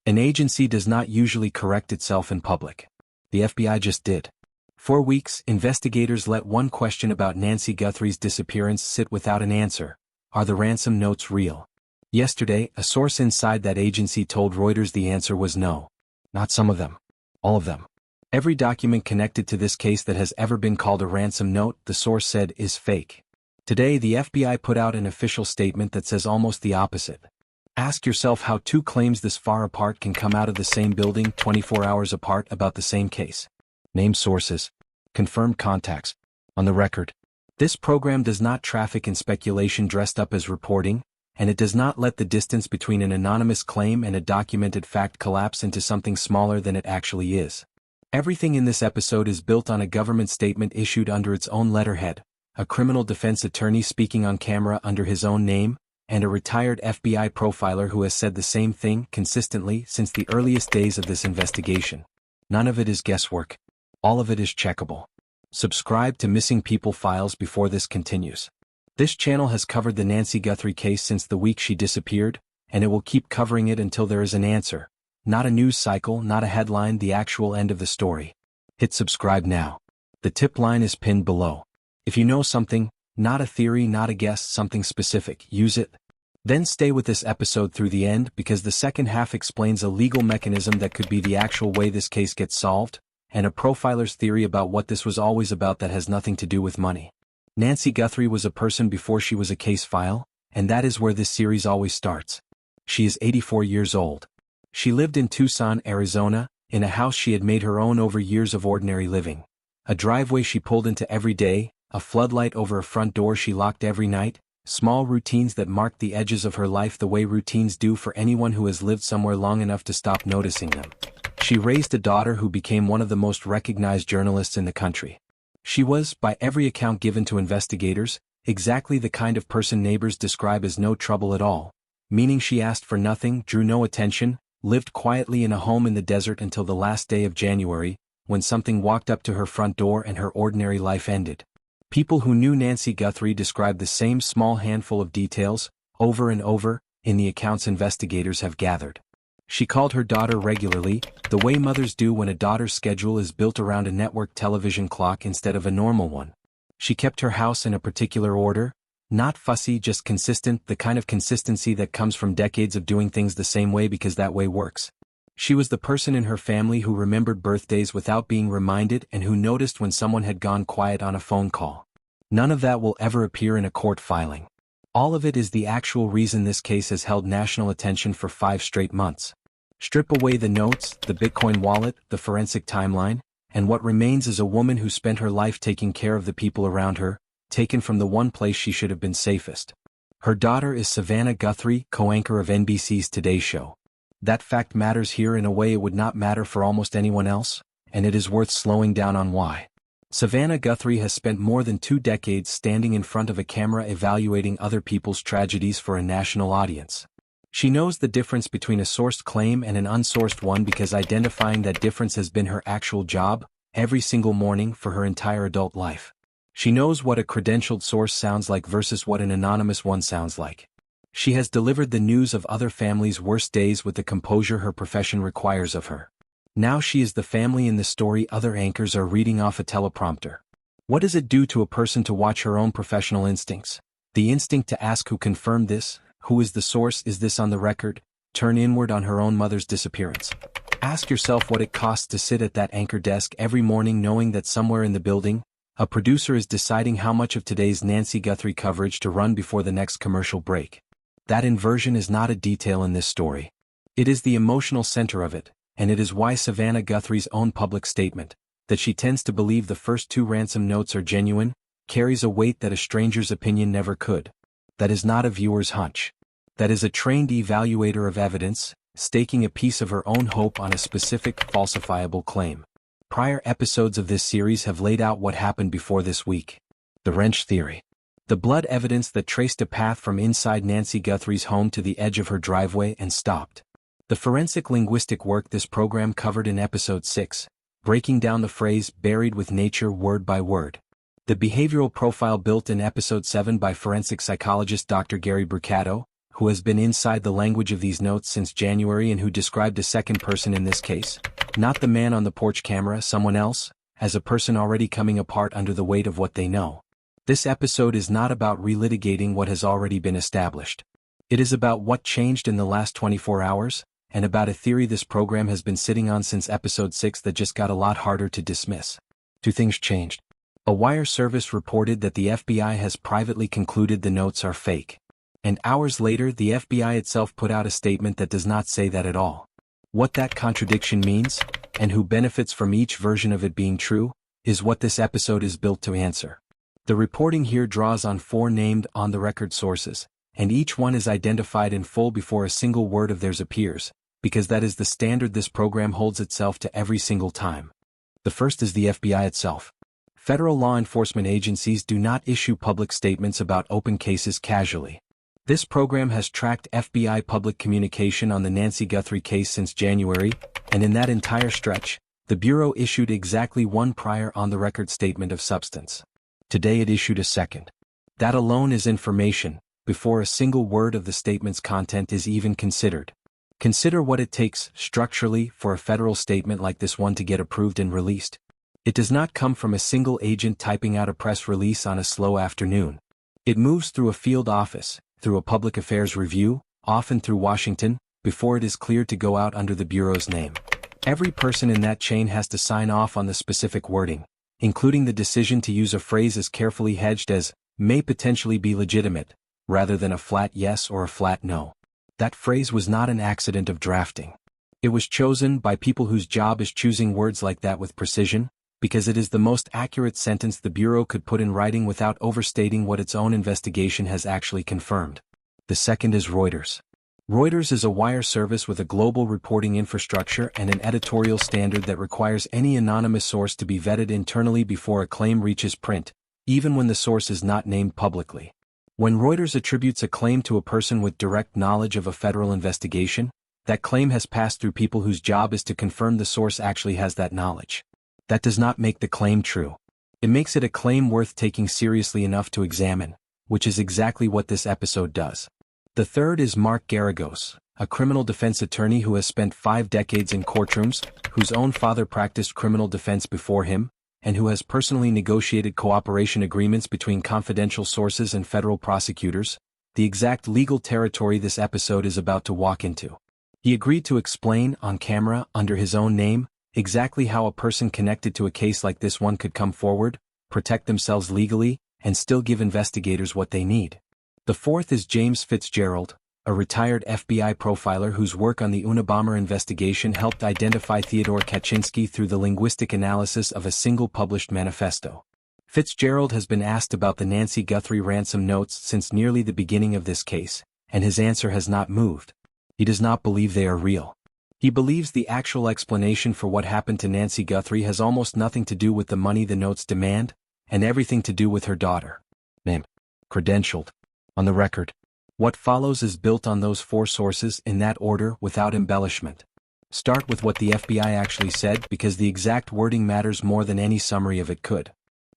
An agency does not usually correct itself in public. The FBI just did. For weeks, investigators let one question about Nancy Guthrie's disappearance sit without an answer. Are the ransom notes real? Yesterday, a source inside that agency told Reuters the answer was no. Not some of them. All of them. Every document connected to this case that has ever been called a ransom note, the source said, is fake. Today, the FBI put out an official statement that says almost the opposite. Ask yourself how two claims this far apart can come out of the same building 24 hours apart about the same case. Name sources. Confirmed contacts. On the record. This program does not traffic in speculation dressed up as reporting, and it does not let the distance between an anonymous claim and a documented fact collapse into something smaller than it actually is. Everything in this episode is built on a government statement issued under its own letterhead, a criminal defense attorney speaking on camera under his own name, and a retired FBI profiler who has said the same thing consistently since the earliest days of this investigation. None of it is guesswork. All of it is checkable. Subscribe to Missing People Files before this continues. This channel has covered the Nancy Guthrie case since the week she disappeared, and it will keep covering it until there is an answer. Not a news cycle, not a headline, the actual end of the story. Hit subscribe now. The tip line is pinned below. If you know something, not a theory, not a guess, something specific, use it. Then stay with this episode through the end because the second half explains a legal mechanism that could be the actual way this case gets solved, and a profiler's theory about what this was always about that has nothing to do with money. Nancy Guthrie was a person before she was a case file, and that is where this series always starts. She is 84 years old. She lived in Tucson, Arizona, in a house she had made her own over years of ordinary living. A driveway she pulled into every day, a floodlight over a front door she locked every night, small routines that marked the edges of her life the way routines do for anyone who has lived somewhere long enough to stop noticing them. She raised a daughter who became one of the most recognized journalists in the country. She was, by every account given to investigators, exactly the kind of person neighbors describe as no trouble at all, meaning she asked for nothing, drew no attention, lived quietly in a home in the desert until the last day of January, when something walked up to her front door and her ordinary life ended. People who knew Nancy Guthrie described the same small handful of details, over and over, in the accounts investigators have gathered. She called her daughter regularly, the way mothers do when a daughter's schedule is built around a network television clock instead of a normal one. She kept her house in a particular order, not fussy, just consistent, the kind of consistency that comes from decades of doing things the same way because that way works. She was the person in her family who remembered birthdays without being reminded and who noticed when someone had gone quiet on a phone call. None of that will ever appear in a court filing. All of it is the actual reason this case has held national attention for 5 straight months. Strip away the notes, the Bitcoin wallet, the forensic timeline, and what remains is a woman who spent her life taking care of the people around her, taken from the one place she should have been safest. Her daughter is Savannah Guthrie, co-anchor of NBC's Today Show. That fact matters here in a way it would not matter for almost anyone else, and it is worth slowing down on why. Savannah Guthrie has spent more than 2 decades standing in front of a camera evaluating other people's tragedies for a national audience. She knows the difference between a sourced claim and an unsourced one because identifying that difference has been her actual job, every single morning for her entire adult life. She knows what a credentialed source sounds like versus what an anonymous one sounds like. She has delivered the news of other families' worst days with the composure her profession requires of her. Now she is the family in the story other anchors are reading off a teleprompter. What does it do to a person to watch her own professional instincts? The instinct to ask who confirmed this, who is the source, is this on the record, turn inward on her own mother's disappearance. Ask yourself what it costs to sit at that anchor desk every morning knowing that somewhere in the building, a producer is deciding how much of today's Nancy Guthrie coverage to run before the next commercial break. That inversion is not a detail in this story. It is the emotional center of it, and it is why Savannah Guthrie's own public statement, that she tends to believe the first 2 ransom notes are genuine, carries a weight that a stranger's opinion never could. That is not a viewer's hunch. That is a trained evaluator of evidence, staking a piece of her own hope on a specific, falsifiable claim. Prior episodes of this series have laid out what happened before this week. The wrench theory. The blood evidence that traced a path from inside Nancy Guthrie's home to the edge of her driveway and stopped. The forensic linguistic work this program covered in Episode 6, breaking down the phrase buried with nature word by word. The behavioral profile built in Episode 7 by forensic psychologist Dr. Gary Brucato, who has been inside the language of these notes since January and who described a second person in this case, not the man on the porch camera, someone else, as a person already coming apart under the weight of what they know. This episode is not about relitigating what has already been established. It is about what changed in the last 24 hours, and about a theory this program has been sitting on since episode 6 that just got a lot harder to dismiss. Two things changed. A wire service reported that the FBI has privately concluded the notes are fake. And hours later, the FBI itself put out a statement that does not say that at all. What that contradiction means, and who benefits from each version of it being true, is what this episode is built to answer. The reporting here draws on 4 named on-the-record sources, and each one is identified in full before a single word of theirs appears, because that is the standard this program holds itself to every single time. The first is the FBI itself. Federal law enforcement agencies do not issue public statements about open cases casually. This program has tracked FBI public communication on the Nancy Guthrie case since January, and in that entire stretch, the Bureau issued exactly one prior on-the-record statement of substance. Today it issued a second. That alone is information, before a single word of the statement's content is even considered. Consider what it takes, structurally, for a federal statement like this one to get approved and released. It does not come from a single agent typing out a press release on a slow afternoon. It moves through a field office, through a public affairs review, often through Washington, before it is cleared to go out under the Bureau's name. Every person in that chain has to sign off on the specific wording, including the decision to use a phrase as carefully hedged as, may potentially be legitimate, rather than a flat yes or a flat no. That phrase was not an accident of drafting. It was chosen by people whose job is choosing words like that with precision, because it is the most accurate sentence the Bureau could put in writing without overstating what its own investigation has actually confirmed. The second is Reuters. Reuters is a wire service with a global reporting infrastructure and an editorial standard that requires any anonymous source to be vetted internally before a claim reaches print, even when the source is not named publicly. When Reuters attributes a claim to a person with direct knowledge of a federal investigation, that claim has passed through people whose job is to confirm the source actually has that knowledge. That does not make the claim true. It makes it a claim worth taking seriously enough to examine, which is exactly what this episode does. The third is Mark Geragos, a criminal defense attorney who has spent 5 decades in courtrooms, whose own father practiced criminal defense before him, and who has personally negotiated cooperation agreements between confidential sources and federal prosecutors, the exact legal territory this episode is about to walk into. He agreed to explain, on camera, under his own name, exactly how a person connected to a case like this one could come forward, protect themselves legally, and still give investigators what they need. The fourth is James Fitzgerald, a retired FBI profiler whose work on the Unabomber investigation helped identify Theodore Kaczynski through the linguistic analysis of a single published manifesto. Fitzgerald has been asked about the Nancy Guthrie ransom notes since nearly the beginning of this case, and his answer has not moved. He does not believe they are real. He believes the actual explanation for what happened to Nancy Guthrie has almost nothing to do with the money the notes demand, and everything to do with her daughter. Name. Credentialed. On the record. What follows is built on those 4 sources in that order without embellishment. Start with what the FBI actually said because the exact wording matters more than any summary of it could.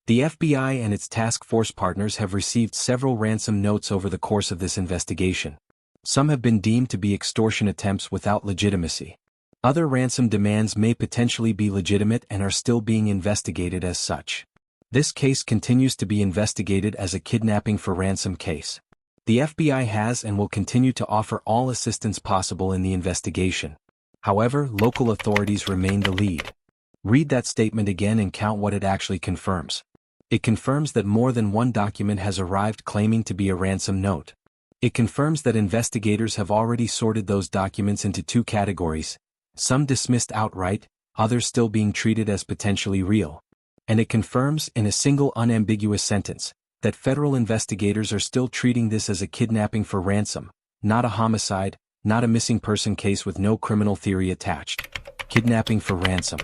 The FBI and its task force partners have received several ransom notes over the course of this investigation. Some have been deemed to be extortion attempts without legitimacy. Other ransom demands may potentially be legitimate and are still being investigated as such. This case continues to be investigated as a kidnapping for ransom case. The FBI has and will continue to offer all assistance possible in the investigation. However, local authorities remain the lead. Read that statement again and count what it actually confirms. It confirms that more than one document has arrived claiming to be a ransom note. It confirms that investigators have already sorted those documents into 2 categories, some dismissed outright, others still being treated as potentially real. And it confirms, in a single unambiguous sentence, that federal investigators are still treating this as a kidnapping for ransom, not a homicide, not a missing person case with no criminal theory attached. Kidnapping for ransom.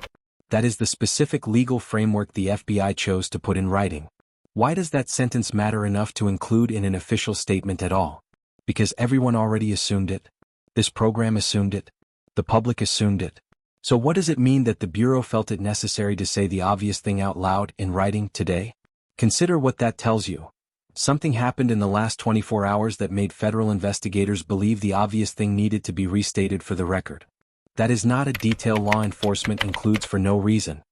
That is the specific legal framework the FBI chose to put in writing. Why does that sentence matter enough to include in an official statement at all? Because everyone already assumed it. This program assumed it. The public assumed it. So what does it mean that the Bureau felt it necessary to say the obvious thing out loud in writing today? Consider what that tells you. Something happened in the last 24 hours that made federal investigators believe the obvious thing needed to be restated for the record. That is not a detail law enforcement includes for no reason.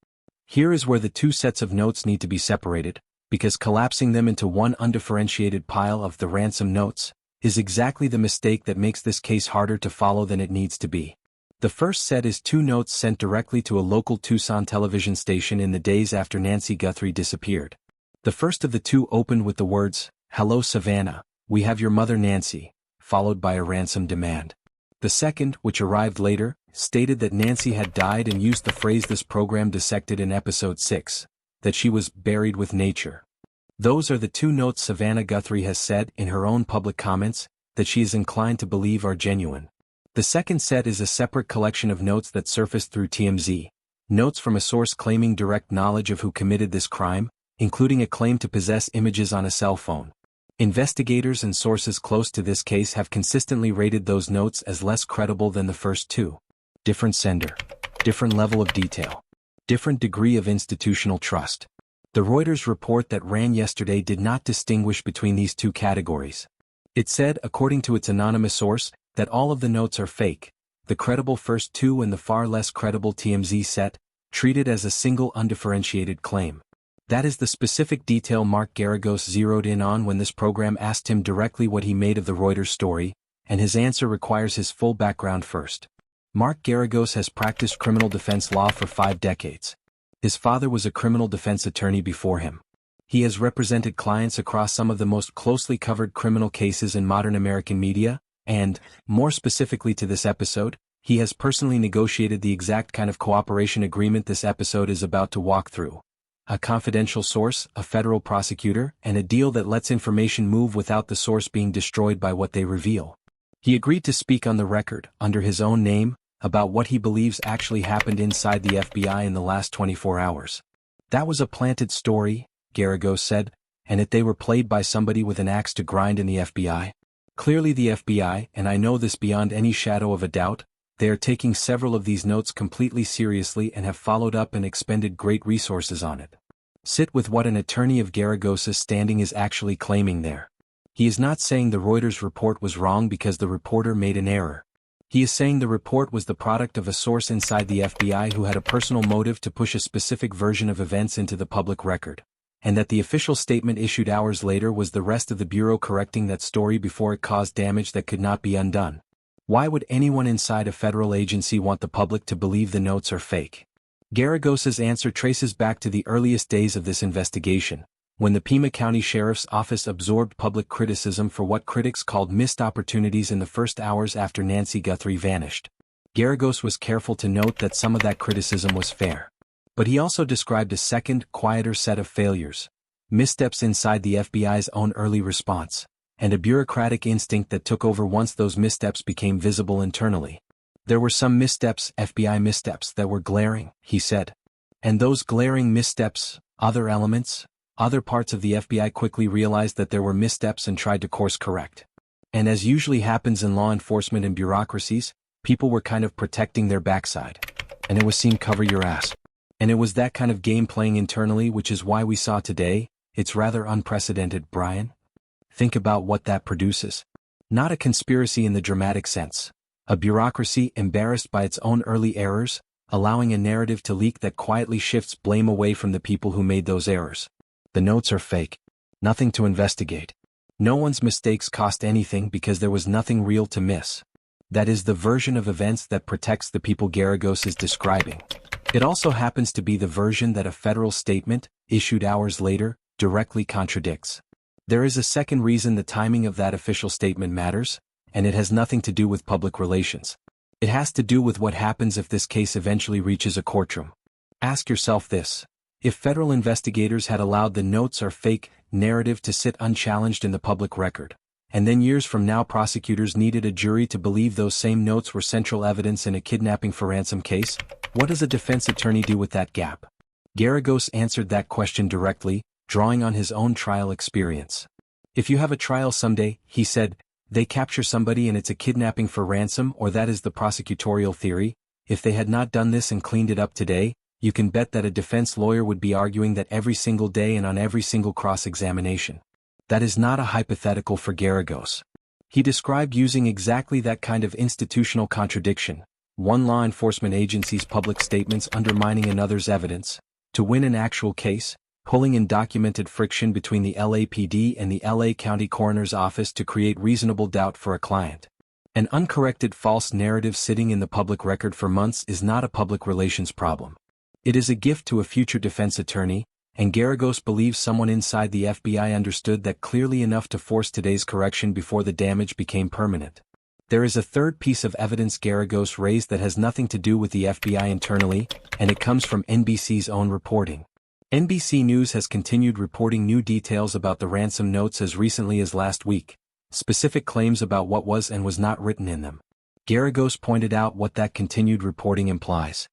Here is where the two sets of notes need to be separated, because collapsing them into one undifferentiated pile of the Ransom notes is exactly the mistake that makes this case harder to follow than it needs to be. The first set is two notes sent directly to a local Tucson television station in the days after Nancy Guthrie disappeared. The first of the two opened with the words, "Hello Savannah, we have your mother Nancy," followed by a ransom demand. The second, which arrived later, stated that Nancy had died and used the phrase this program dissected in episode 6, that she was buried with nature. Those are the two notes Savannah Guthrie has said in her own public comments that she is inclined to believe are genuine. The second set is a separate collection of notes that surfaced through TMZ, notes from a source claiming direct knowledge of who committed this crime, including a claim to possess images on a cell phone. Investigators and sources close to this case have consistently rated those notes as less credible than the first two. Different sender, different level of detail, different degree of institutional trust. The Reuters report that ran yesterday did not distinguish between these two categories. It said, according to its anonymous source, that all of the notes are fake. The credible first two and the far less credible TMZ set, treated as a single undifferentiated claim. That is the specific detail Mark Geragos zeroed in on when this program asked him directly what he made of the Reuters story, and his answer requires his full background first. Mark Geragos has practiced criminal defense law for 5 decades. His father was a criminal defense attorney before him. He has represented clients across some of the most closely covered criminal cases in modern American media, and, more specifically to this episode, he has personally negotiated the exact kind of cooperation agreement this episode is about to walk through. A confidential source, a federal prosecutor, and a deal that lets information move without the source being destroyed by what they reveal. He agreed to speak on the record, under his own name, about what he believes actually happened inside the FBI in the last 24 hours. That was a planted story, Geragos said, and that they were played by somebody with an axe to grind in the FBI. Clearly the FBI, and I know this beyond any shadow of a doubt, they are taking several of these notes completely seriously and have followed up and expended great resources on it. Sit with what an attorney of Geragos' standing is actually claiming there. He is not saying the Reuters report was wrong because the reporter made an error. He is saying the report was the product of a source inside the FBI who had a personal motive to push a specific version of events into the public record, and that the official statement issued hours later was the rest of the Bureau correcting that story before it caused damage that could not be undone. Why would anyone inside a federal agency want the public to believe the notes are fake? Geragos' answer traces back to the earliest days of this investigation, when the Pima County Sheriff's Office absorbed public criticism for what critics called missed opportunities in the first hours after Nancy Guthrie vanished. Geragos was careful to note that some of that criticism was fair. But he also described a second, quieter set of failures, missteps inside the FBI's own early response, and a bureaucratic instinct that took over once those missteps became visible internally. There were some missteps, FBI missteps, that were glaring, he said. And those glaring missteps, other elements, other parts of the FBI quickly realized that there were missteps and tried to course correct. And as usually happens in law enforcement and bureaucracies, people were kind of protecting their backside. And it was seen cover your ass. And it was that kind of game playing internally which is why we saw today, it's rather unprecedented, Brian. Think about what that produces. Not a conspiracy in the dramatic sense. A bureaucracy embarrassed by its own early errors, allowing a narrative to leak that quietly shifts blame away from the people who made those errors. The notes are fake. Nothing to investigate. No one's mistakes cost anything because there was nothing real to miss. That is the version of events that protects the people Geragos is describing. It also happens to be the version that a federal statement, issued hours later, directly contradicts. There is a second reason the timing of that official statement matters, and it has nothing to do with public relations. It has to do with what happens if this case eventually reaches a courtroom. Ask yourself this. If federal investigators had allowed the notes are fake narrative to sit unchallenged in the public record, and then years from now prosecutors needed a jury to believe those same notes were central evidence in a kidnapping for ransom case, what does a defense attorney do with that gap? Geragos answered that question directly, drawing on his own trial experience. If you have a trial someday, he said, they capture somebody and it's a kidnapping for ransom, or that is the prosecutorial theory, if they had not done this and cleaned it up today, you can bet that a defense lawyer would be arguing that every single day and on every single cross-examination. That is not a hypothetical for Geragos. He described using exactly that kind of institutional contradiction, one law enforcement agency's public statements undermining another's evidence, to win an actual case, pulling in documented friction between the LAPD and the LA County Coroner's Office to create reasonable doubt for a client. An uncorrected false narrative sitting in the public record for months is not a public relations problem. It is a gift to a future defense attorney, and Geragos believes someone inside the FBI understood that clearly enough to force today's correction before the damage became permanent. There is a third piece of evidence Geragos raised that has nothing to do with the FBI internally, and it comes from NBC's own reporting. NBC News has continued reporting new details about the ransom notes as recently as last week, specific claims about what was and was not written in them. Geragos pointed out what that continued reporting implies.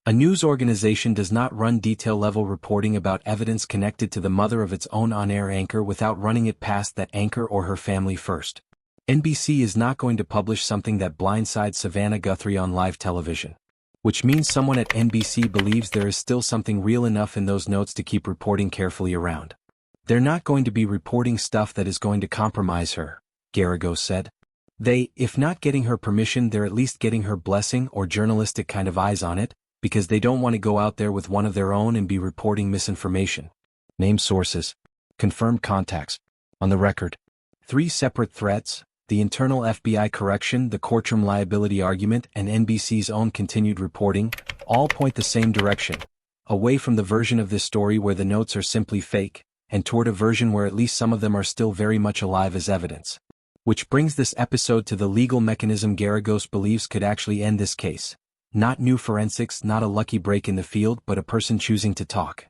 A news organization does not run detail-level reporting about evidence connected to the mother of its own on-air anchor without running it past that anchor or her family first. NBC is not going to publish something that blindsides Savannah Guthrie on live television. Which means someone at NBC believes there is still something real enough in those notes to keep reporting carefully around. They're not going to be reporting stuff that is going to compromise her, Geragos said. They, if not getting her permission, they're at least getting her blessing or journalistic kind of eyes on it, because they don't want to go out there with one of their own and be reporting misinformation. Name sources. Confirmed contacts. On the record. 3 separate threats, the internal FBI correction, the courtroom liability argument, and NBC's own continued reporting, all point the same direction, away from the version of this story where the notes are simply fake, and toward a version where at least some of them are still very much alive as evidence. Which brings this episode to the legal mechanism Geragos believes could actually end this case. Not new forensics, not a lucky break in the field, but a person choosing to talk.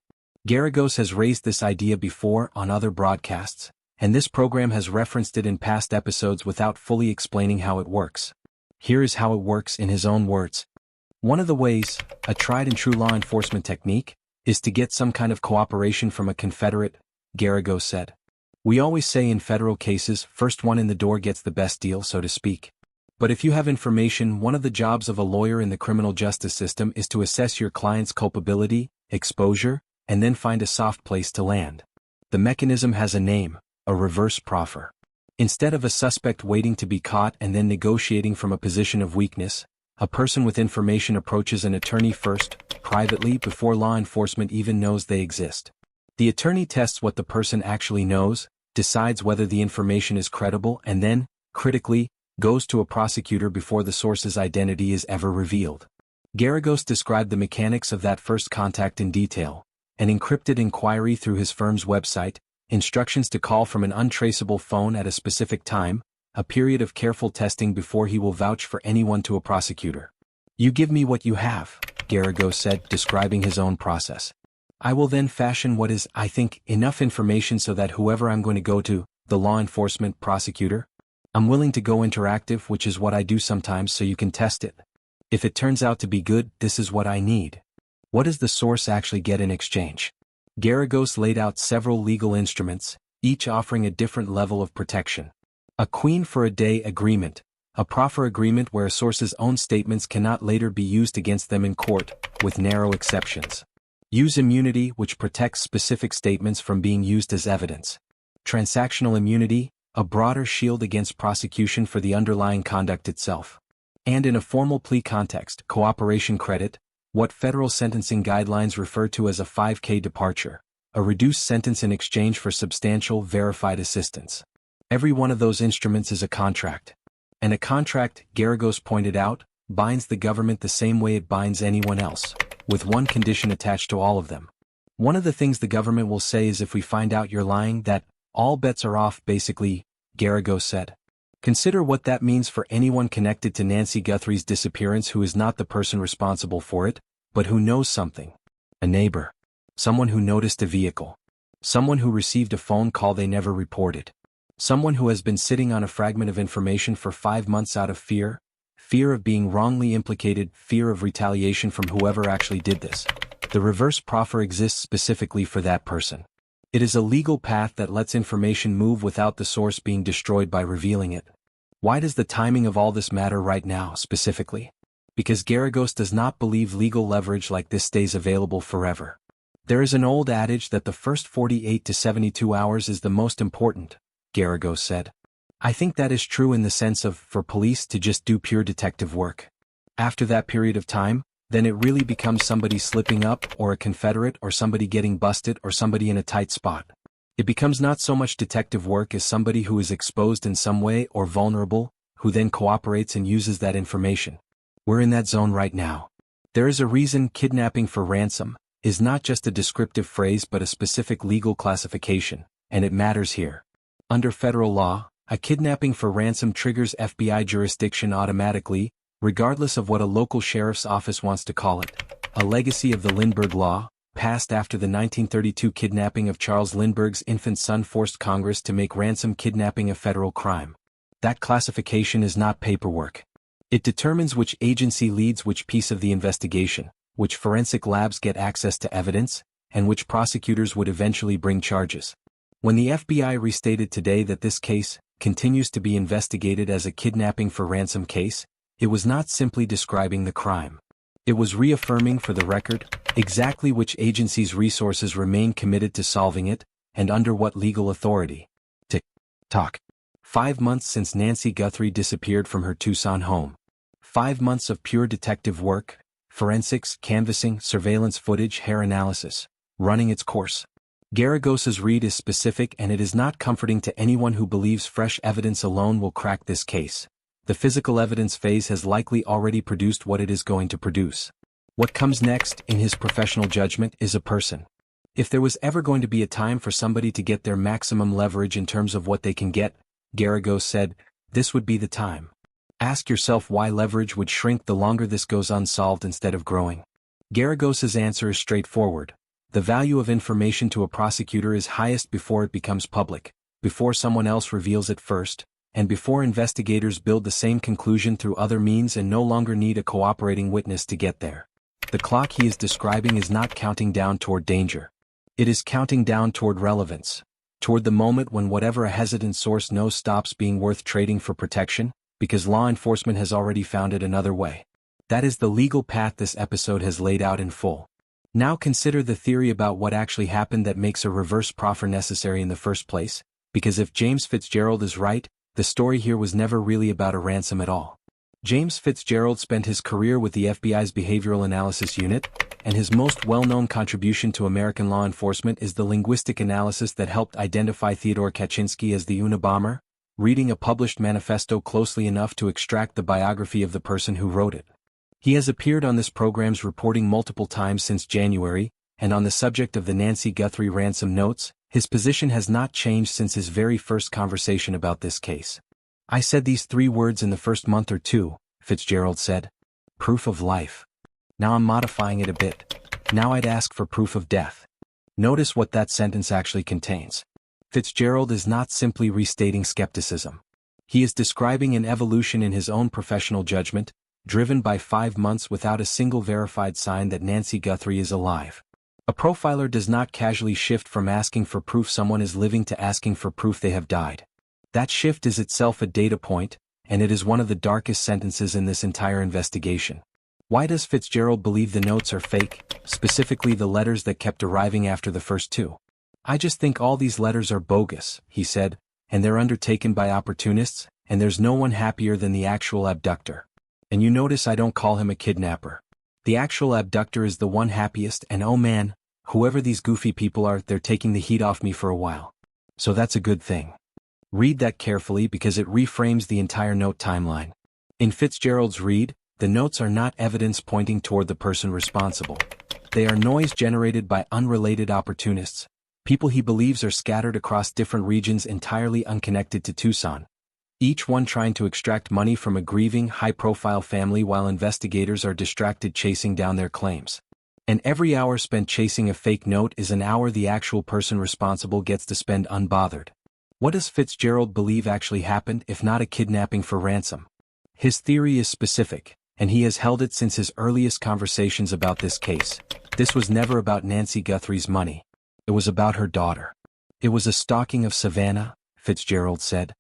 Geragos has raised this idea before on other broadcasts, and this program has referenced it in past episodes without fully explaining how it works. Here is how it works in his own words. One of the ways, a tried and true law enforcement technique, is to get some kind of cooperation from a confederate, Geragos said. We always say in federal cases, first one in the door gets the best deal, so to speak. But if you have information, one of the jobs of a lawyer in the criminal justice system is to assess your client's culpability, exposure, and then find a soft place to land. The mechanism has a name, a reverse proffer. Instead of a suspect waiting to be caught and then negotiating from a position of weakness, a person with information approaches an attorney first, privately, before law enforcement even knows they exist. The attorney tests what the person actually knows, decides whether the information is credible, and then, critically, goes to a prosecutor before the source's identity is ever revealed. Geragos described the mechanics of that first contact in detail: an encrypted inquiry through his firm's website, instructions to call from an untraceable phone at a specific time, a period of careful testing before he will vouch for anyone to a prosecutor. You give me what you have, Geragos said, describing his own process. I will then fashion what is, I think, enough information so that whoever I'm going to go to, the law enforcement prosecutor, I'm willing to go interactive, which is what I do sometimes, so you can test it. If it turns out to be good, this is what I need. What does the source actually get in exchange? Geragos laid out several legal instruments, each offering a different level of protection. A queen for a day agreement, a proffer agreement where a source's own statements cannot later be used against them in court, with narrow exceptions. Use immunity, which protects specific statements from being used as evidence. Transactional immunity, a broader shield against prosecution for the underlying conduct itself. And in a formal plea context, cooperation credit, what federal sentencing guidelines refer to as a 5K departure, a reduced sentence in exchange for substantial, verified assistance. Every one of those instruments is a contract. And a contract, Geragos pointed out, binds the government the same way it binds anyone else, with one condition attached to all of them. One of the things the government will say is if we find out you're lying, that all bets are off, basically, Geragos said. Consider what that means for anyone connected to Nancy Guthrie's disappearance who is not the person responsible for it, but who knows something. A neighbor. Someone who noticed a vehicle. Someone who received a phone call they never reported. Someone who has been sitting on a fragment of information for 5 months out of fear of being wrongly implicated, fear of retaliation from whoever actually did this. The reverse proffer exists specifically for that person. It is a legal path that lets information move without the source being destroyed by revealing it. Why does the timing of all this matter right now, specifically? Because Geragos does not believe legal leverage like this stays available forever. There is an old adage that the first 48 to 72 hours is the most important, Geragos said. I think that is true in the sense of for police to just do pure detective work. After that period of time, then it really becomes somebody slipping up or a Confederate or somebody getting busted or somebody in a tight spot. It becomes not so much detective work as somebody who is exposed in some way or vulnerable, who then cooperates and uses that information. We're in that zone right now. There is a reason kidnapping for ransom is not just a descriptive phrase but a specific legal classification, and it matters here. Under federal law, a kidnapping for ransom triggers FBI jurisdiction automatically, regardless of what a local sheriff's office wants to call it. A legacy of the Lindbergh Law, passed after the 1932 kidnapping of Charles Lindbergh's infant son forced Congress to make ransom kidnapping a federal crime. That classification is not paperwork. It determines which agency leads which piece of the investigation, which forensic labs get access to evidence, and which prosecutors would eventually bring charges. When the FBI restated today that this case continues to be investigated as a kidnapping for ransom case, it was not simply describing the crime. It was reaffirming for the record exactly which agency's resources remain committed to solving it, and under what legal authority. Tick-tock. 5 months since Nancy Guthrie disappeared from her Tucson home. 5 months of pure detective work, forensics, canvassing, surveillance footage, hair analysis, running its course. Geragos's read is specific and it is not comforting to anyone who believes fresh evidence alone will crack this case. The physical evidence phase has likely already produced what it is going to produce. What comes next, in his professional judgment, is a person. If there was ever going to be a time for somebody to get their maximum leverage in terms of what they can get, Geragos said, this would be the time. Ask yourself why leverage would shrink the longer this goes unsolved instead of growing. Geragos's answer is straightforward. The value of information to a prosecutor is highest before it becomes public, before someone else reveals it first, and before investigators build the same conclusion through other means and no longer need a cooperating witness to get there. The clock he is describing is not counting down toward danger. It is counting down toward relevance, toward the moment when whatever a hesitant source knows stops being worth trading for protection, because law enforcement has already found it another way. That is the legal path this episode has laid out in full. Now consider the theory about what actually happened that makes a reverse proffer necessary in the first place, because if James Fitzgerald is right, the story here was never really about a ransom at all. James Fitzgerald spent his career with the FBI's Behavioral Analysis Unit, and his most well-known contribution to American law enforcement is the linguistic analysis that helped identify Theodore Kaczynski as the Unabomber, reading a published manifesto closely enough to extract the biography of the person who wrote it. He has appeared on this program's reporting multiple times since January, and on the subject of the Nancy Guthrie ransom notes, his position has not changed since his very first conversation about this case. I said these 3 words in the first month or two, Fitzgerald said. Proof of life. Now I'm modifying it a bit. Now I'd ask for proof of death. Notice what that sentence actually contains. Fitzgerald is not simply restating skepticism. He is describing an evolution in his own professional judgment, driven by 5 months without a single verified sign that Nancy Guthrie is alive. A profiler does not casually shift from asking for proof someone is living to asking for proof they have died. That shift is itself a data point, and it is one of the darkest sentences in this entire investigation. Why does Fitzgerald believe the notes are fake, specifically the letters that kept arriving after the first 2? I just think all these letters are bogus, he said, and they're undertaken by opportunists, and there's no one happier than the actual abductor. And you notice I don't call him a kidnapper. The actual abductor is the one happiest, and oh man, whoever these goofy people are, they're taking the heat off me for a while. So that's a good thing. Read that carefully because it reframes the entire note timeline. In Fitzgerald's read, the notes are not evidence pointing toward the person responsible. They are noise generated by unrelated opportunists, people he believes are scattered across different regions entirely unconnected to Tucson. Each one trying to extract money from a grieving, high-profile family while investigators are distracted chasing down their claims. And every hour spent chasing a fake note is an hour the actual person responsible gets to spend unbothered. What does Fitzgerald believe actually happened if not a kidnapping for ransom? His theory is specific, and he has held it since his earliest conversations about this case. This was never about Nancy Guthrie's money. It was about her daughter. It was a stalking of Savannah, Fitzgerald said.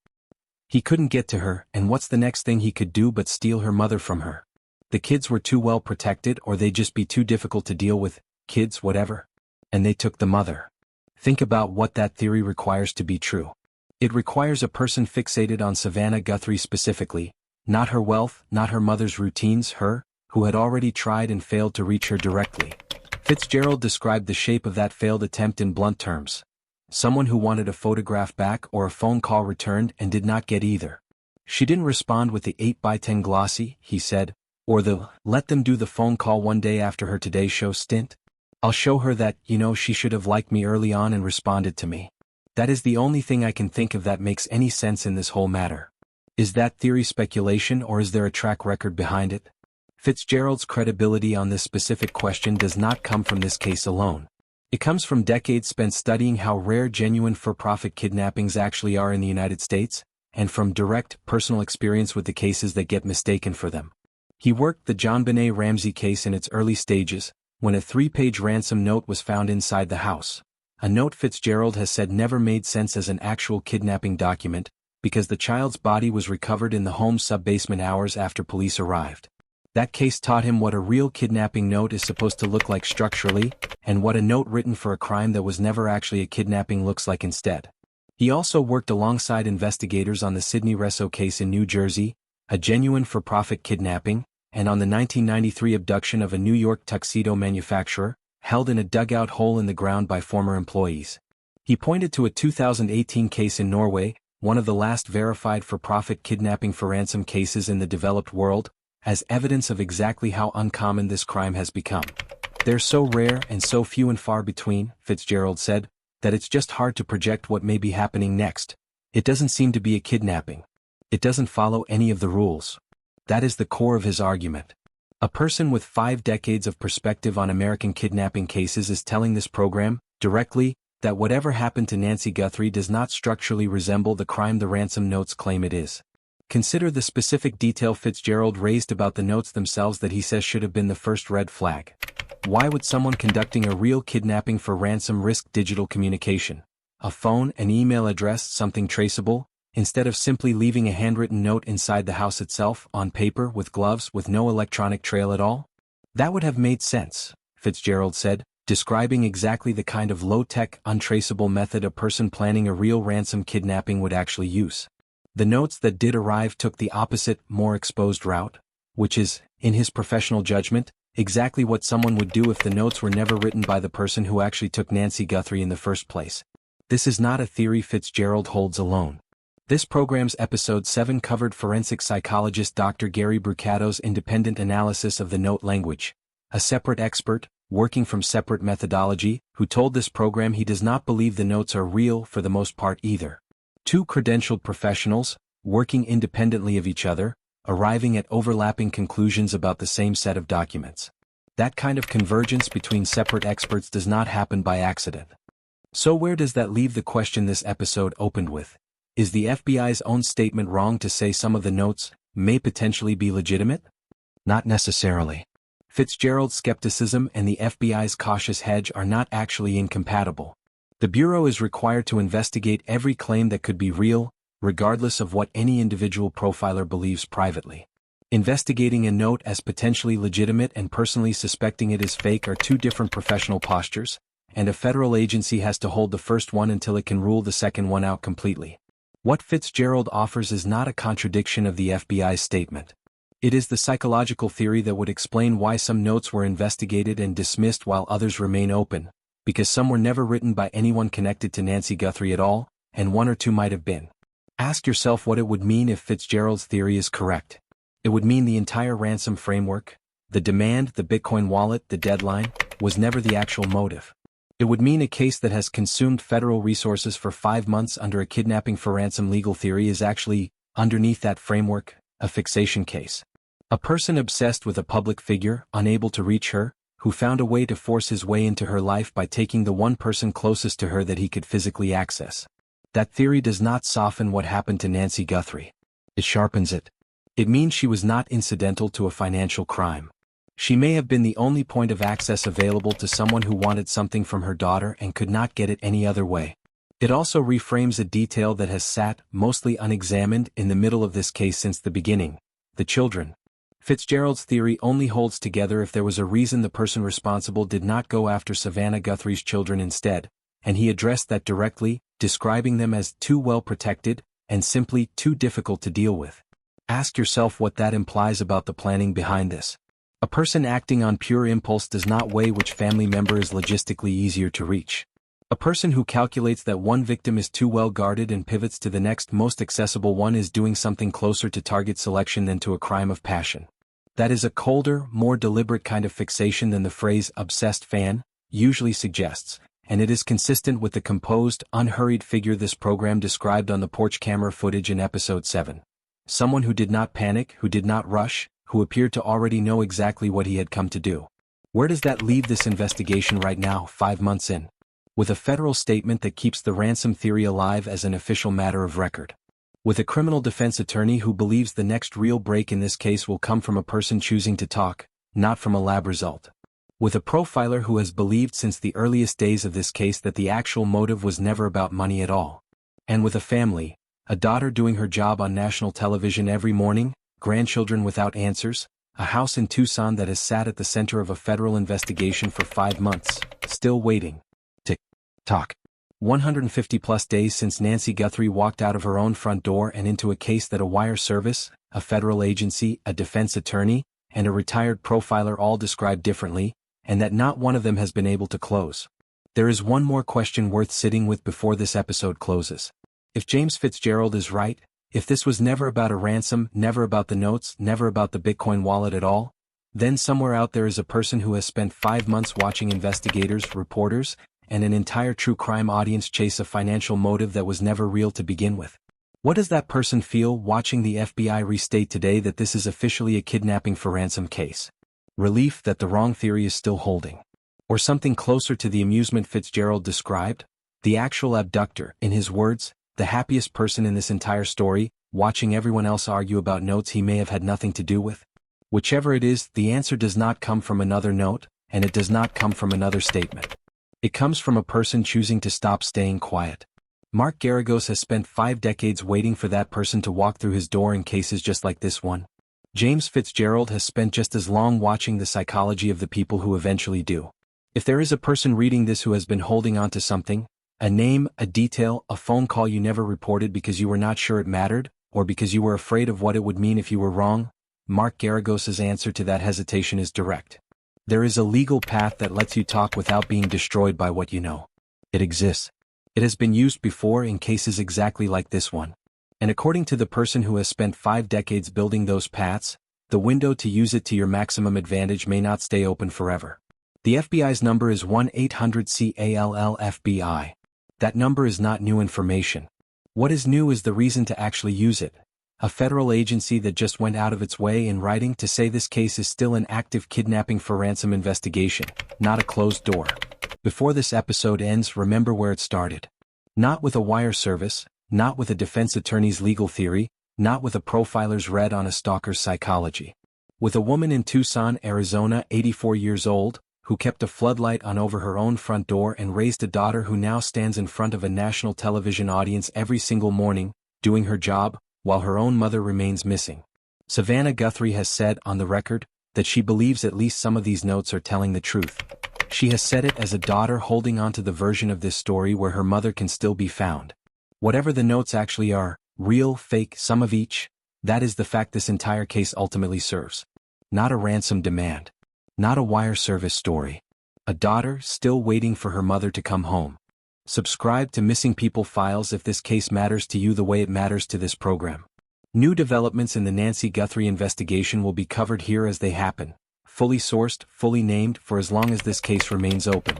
He couldn't get to her, and what's the next thing he could do but steal her mother from her? The kids were too well protected or they'd just be too difficult to deal with, kids whatever. And they took the mother. Think about what that theory requires to be true. It requires a person fixated on Savannah Guthrie specifically, not her wealth, not her mother's routines, her, who had already tried and failed to reach her directly. Fitzgerald described the shape of that failed attempt in blunt terms. Someone who wanted a photograph back or a phone call returned and did not get either. She didn't respond with the 8x10 glossy, he said, or the, let them do the phone call one day after her Today Show stint. I'll show her that, she should have liked me early on and responded to me. That is the only thing I can think of that makes any sense in this whole matter. Is that theory speculation or is there a track record behind it? Fitzgerald's credibility on this specific question does not come from this case alone. It comes from decades spent studying how rare genuine for-profit kidnappings actually are in the United States, and from direct, personal experience with the cases that get mistaken for them. He worked the JonBenet Ramsey case in its early stages, when a 3-page ransom note was found inside the house. A note Fitzgerald has said never made sense as an actual kidnapping document, because the child's body was recovered in the home's sub-basement hours after police arrived. That case taught him what a real kidnapping note is supposed to look like structurally, and what a note written for a crime that was never actually a kidnapping looks like instead. He also worked alongside investigators on the Sidney Resso case in New Jersey, a genuine for-profit kidnapping, and on the 1993 abduction of a New York tuxedo manufacturer, held in a dugout hole in the ground by former employees. He pointed to a 2018 case in Norway, one of the last verified for-profit kidnapping for ransom cases in the developed world, as evidence of exactly how uncommon this crime has become. They're so rare and so few and far between, Fitzgerald said, that it's just hard to project what may be happening next. It doesn't seem to be a kidnapping. It doesn't follow any of the rules. That is the core of his argument. A person with 5 decades of perspective on American kidnapping cases is telling this program, directly, that whatever happened to Nancy Guthrie does not structurally resemble the crime the ransom notes claim it is. Consider the specific detail Fitzgerald raised about the notes themselves that he says should have been the first red flag. Why would someone conducting a real kidnapping for ransom risk digital communication? A phone, an email address, something traceable? Instead of simply leaving a handwritten note inside the house itself, on paper, with gloves, with no electronic trail at all? That would have made sense, Fitzgerald said, describing exactly the kind of low-tech, untraceable method a person planning a real ransom kidnapping would actually use. The notes that did arrive took the opposite, more exposed route, which is, in his professional judgment, exactly what someone would do if the notes were never written by the person who actually took Nancy Guthrie in the first place. This is not a theory Fitzgerald holds alone. This program's episode 7 covered forensic psychologist Dr. Gary Brucato's independent analysis of the note language, a separate expert, working from separate methodology, who told this program he does not believe the notes are real for the most part either. 2 credentialed professionals, working independently of each other, arriving at overlapping conclusions about the same set of documents. That kind of convergence between separate experts does not happen by accident. So where does that leave the question this episode opened with? Is the FBI's own statement wrong to say some of the notes may potentially be legitimate? Not necessarily. Fitzgerald's skepticism and the FBI's cautious hedge are not actually incompatible. The Bureau is required to investigate every claim that could be real, regardless of what any individual profiler believes privately. Investigating a note as potentially legitimate and personally suspecting it is fake are 2 different professional postures, and a federal agency has to hold the first one until it can rule the second one out completely. What Fitzgerald offers is not a contradiction of the FBI's statement. It is the psychological theory that would explain why some notes were investigated and dismissed while others remain open, because some were never written by anyone connected to Nancy Guthrie at all, and 1 or 2 might have been. Ask yourself what it would mean if Fitzgerald's theory is correct. It would mean the entire ransom framework, the demand, the Bitcoin wallet, the deadline, was never the actual motive. It would mean a case that has consumed federal resources for 5 months under a kidnapping for ransom legal theory is actually, underneath that framework, a fixation case. A person obsessed with a public figure, unable to reach her, who found a way to force his way into her life by taking the one person closest to her that he could physically access. That theory does not soften what happened to Nancy Guthrie. It sharpens it. It means she was not incidental to a financial crime. She may have been the only point of access available to someone who wanted something from her daughter and could not get it any other way. It also reframes a detail that has sat, mostly unexamined, in the middle of this case since the beginning: the children. Fitzgerald's theory only holds together if there was a reason the person responsible did not go after Savannah Guthrie's children instead, and he addressed that directly, describing them as too well protected and simply too difficult to deal with. Ask yourself what that implies about the planning behind this. A person acting on pure impulse does not weigh which family member is logistically easier to reach. A person who calculates that one victim is too well guarded and pivots to the next most accessible one is doing something closer to target selection than to a crime of passion. That is a colder, more deliberate kind of fixation than the phrase obsessed fan usually suggests, and it is consistent with the composed, unhurried figure this program described on the porch camera footage in episode 7. Someone who did not panic, who did not rush, who appeared to already know exactly what he had come to do. Where does that leave this investigation right now, 5 months in? With a federal statement that keeps the ransom theory alive as an official matter of record. With a criminal defense attorney who believes the next real break in this case will come from a person choosing to talk, not from a lab result. With a profiler who has believed since the earliest days of this case that the actual motive was never about money at all. And with a family, a daughter doing her job on national television every morning, grandchildren without answers, a house in Tucson that has sat at the center of a federal investigation for 5 months, still waiting. Tick tock. 150-plus days since Nancy Guthrie walked out of her own front door and into a case that a wire service, a federal agency, a defense attorney, and a retired profiler all describe differently, and that not one of them has been able to close. There is one more question worth sitting with before this episode closes. If James Fitzgerald is right, if this was never about a ransom, never about the notes, never about the Bitcoin wallet at all, then somewhere out there is a person who has spent 5 months watching investigators, reporters, and an entire true crime audience chase a financial motive that was never real to begin with. What does that person feel watching the FBI restate today that this is officially a kidnapping for ransom case? Relief that the wrong theory is still holding. Or something closer to the amusement Fitzgerald described? The actual abductor, in his words, the happiest person in this entire story, watching everyone else argue about notes he may have had nothing to do with? Whichever it is, the answer does not come from another note, and it does not come from another statement. It comes from a person choosing to stop staying quiet. Mark Geragos has spent 5 decades waiting for that person to walk through his door in cases just like this one. James Fitzgerald has spent just as long watching the psychology of the people who eventually do. If there is a person reading this who has been holding on to something, a name, a detail, a phone call you never reported because you were not sure it mattered, or because you were afraid of what it would mean if you were wrong, Mark Geragos' answer to that hesitation is direct. There is a legal path that lets you talk without being destroyed by what you know. It exists. It has been used before in cases exactly like this one. And according to the person who has spent 5 decades building those paths, the window to use it to your maximum advantage may not stay open forever. The FBI's number is 1-800-CALL-FBI. That number is not new information. What is new is the reason to actually use it. A federal agency that just went out of its way in writing to say this case is still an active kidnapping for ransom investigation, not a closed door. Before this episode ends, remember where it started. Not with a wire service, not with a defense attorney's legal theory, not with a profiler's read on a stalker's psychology. With a woman in Tucson, Arizona, 84 years old, who kept a floodlight on over her own front door and raised a daughter who now stands in front of a national television audience every single morning, doing her job, while her own mother remains missing. Savannah Guthrie has said on the record that she believes at least some of these notes are telling the truth. She has said it as a daughter holding on to the version of this story where her mother can still be found. Whatever the notes actually are, real, fake, some of each, that is the fact this entire case ultimately serves. Not a ransom demand. Not a wire service story. A daughter still waiting for her mother to come home. Subscribe to Missing People Files if this case matters to you the way it matters to this program. New developments in the Nancy Guthrie investigation will be covered here as they happen. Fully sourced, fully named for as long as this case remains open.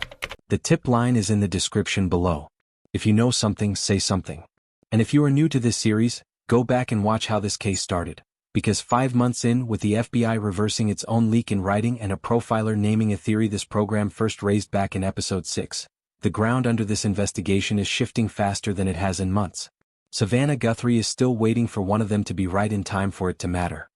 The tip line is in the description below. If you know something, say something. And if you are new to this series, go back and watch how this case started. Because 5 months in, with the FBI reversing its own leak in writing and a profiler naming a theory this program first raised back in episode 6, the ground under this investigation is shifting faster than it has in months. Savannah Guthrie is still waiting for one of them to be right in time for it to matter.